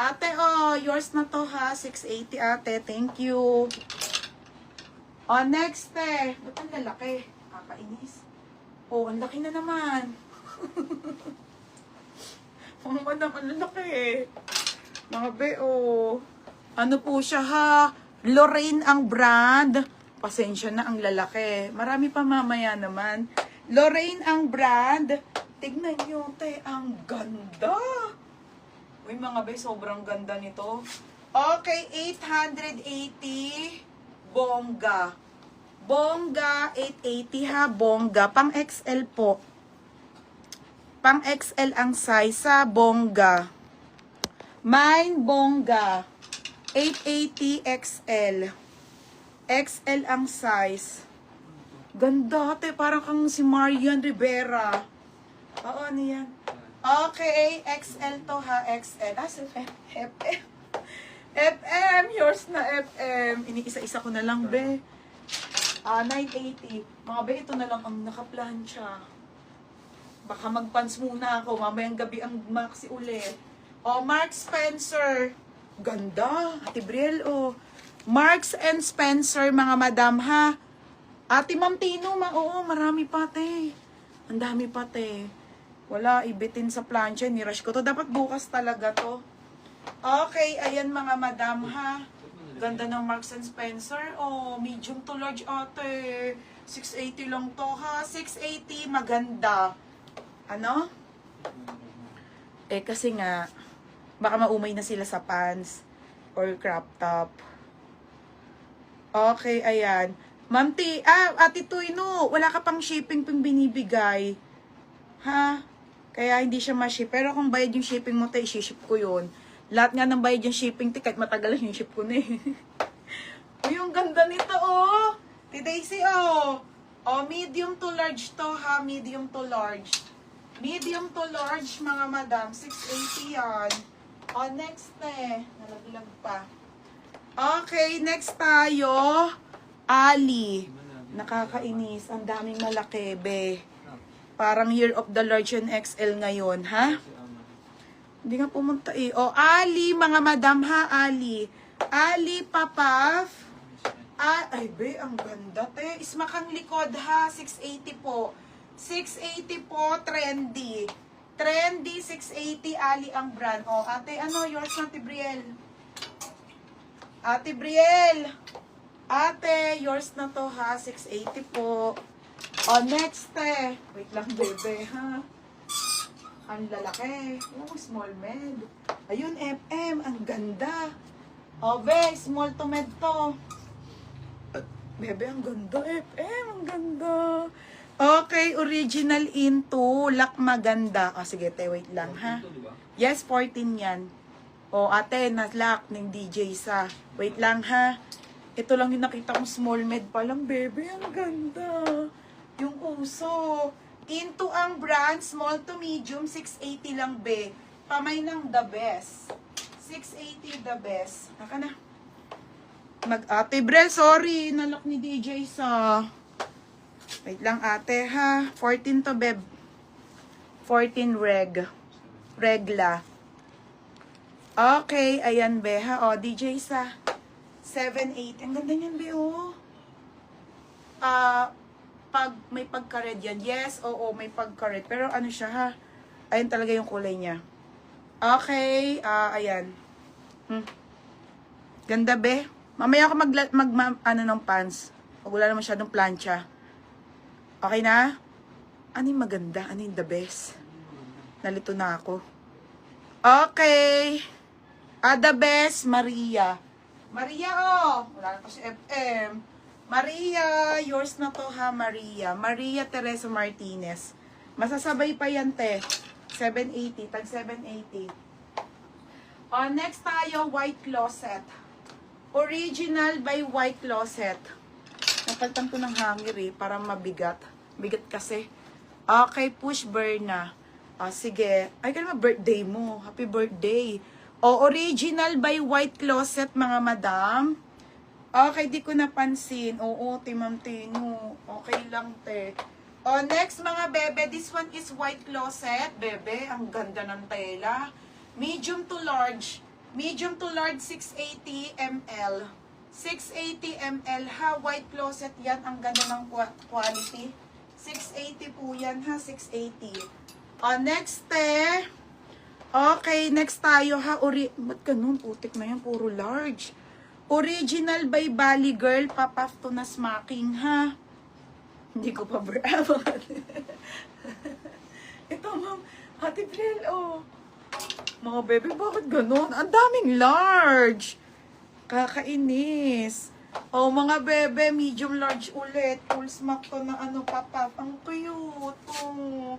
Ate, oh, yours na to ha. 680 ate. Thank you. Oh, next eh. Ba't ang lalaki? Kakainis. Oh, ang laki na naman. Oh, madam, ang lalaki eh. Mga be, oh. Ano po siya ha? Lorraine ang brand. Pasensya na ang lalaki. Marami pa mamaya naman. Lorraine ang brand. Tignan nyo, te. Ang ganda. Uy, mga be, sobrang ganda nito. Okay, 880. Bongga. Bongga, 880 ha. Bongga. Pang XL po. Pang XL ang size sa bongga. Mine, bongga. 880 XL. XL ang size. Ganda, te. Parang kang si Marian Rivera. Oo, ano yan? Okay, XL to ha. XL. Ah, FM. FM. Yours na FM. Iniisa-isa ko na lang, be. 980. Mga be, ito na lang ang nakaplansya. Baka magpants muna ako. Mamayang gabi ang maxi ulit. Oh, Mark Spencer. Ganda. Ate Briel, oh. Marks and Spencer, mga madam, ha? Ate Ma'am Tino, oo, marami pa, te. Ang dami pa, te. Wala, ibitin sa plancha. Nirush ko to. Dapat bukas talaga to. Okay, ayan mga madam, ha? Ganda ng Marks and Spencer. Oh, medium to large, ate. 680 lang to, ha? 680, maganda. Ano? Eh, kasi nga, baka maumay na sila sa pants or crop top. Okay, ayan. Ma'am T, Ate Tuy, no, wala ka pang shipping pang binibigay. Ha? Kaya hindi siya ma-ship. Pero kung bayad yung shipping mo, tayo, ship ko yun. Lahat nga ng bayad yung shipping, kahit matagal yung ship ko na eh. Uy, yung ganda nito, oh. Ti Daisy, oh. Oh, medium to large to, ha? Medium to large. Medium to large, mga madam. 680 yan. Oh, next eh. Nalaglag pa. Okay, next tayo. Ali. Nakakainis. Ang daming malaki, be. Parang Year of the Large and XL ngayon, ha? Hindi nga pumunta eh. O, Ali, mga madam, ha? Ali. Ali, Papaf. Ay, be, ang ganda, te. Ismakang likod, ha? 680 po. 680 po, trendy. Trendy, 680, Ali ang brand. O, ate, ano, yours na, Ate Briel. Ate Briel. Ate, yours na to, ha? 680 po. O, next, te. Wait lang, bebe, ha? Ang lalaki. Oh, small med. Ayun, FM. Ang ganda. O, be, small to med to. Bebe, ang ganda, FM. Ang ganda. Okay, original into. Lock maganda. O, sige, te, wait lang, ha? Yes, 14 yan. O, ate, na-lock ng DJ sa. Wait lang, ha? Ito lang yung nakita kong small med pa lang, bebe. Ang ganda. Yung uso. Into ang brand, small to medium, 680 lang, be. Pamay ng the best. 680 the best. Naka na. Ate Brel, sorry. Nalock ni DJ sa. Wait lang, ate, ha? 14 to, beb. 14 regla. Okay, ayan, be, ha? O, DJ sa 780. Ang ganda niyan, be, oh. Pag may pagka-red yan. Yes, oo, may pagka-red. Pero ano siya, ha? Ayan talaga yung kulay niya. Okay, ayan. Ganda, be. Mamaya ako ano ng pants. Pag wala na masyadong plancha. Okay na? Ano yung maganda? Ano yung the best? Nalito na ako. Okay. The best, Maria. Maria, oh. Wala na pa si FM. Maria, yours na to, ha, Maria. Maria Teresa Martinez. Masasabay pa yan, te. 780. Tag 780. Next tayo, white closet. Original by white closet. Napaltan ko ng hangir eh, para mabigat. Bigat kasi. Okay, push burn na. Sige. Ay, kaya birthday mo. Happy birthday. Original by white closet, mga madam. Okay, di ko napansin. Oo, Ma'am Tino. Okay lang, te. Next, mga bebe. This one is white closet. Bebe, ang ganda ng tela. Medium to large. Medium to large, 680 ml. 680 ml ha. White closet yan. Ang ganda ng quality. 680 po yan ha. 680. Next okay, next tayo ha. Ba't ganun? Putik na yan. Puro large. Original by Bali Girl. Papaf to na smacking ha. Hindi ko pa ito, ma'am. Ate Brel, oh. Mga bebe, bakit ganun? Ang daming large. Kakainis. Oh, mga bebe, medium large ulit. Full smack to na ano, papap. Ang cute. Oh.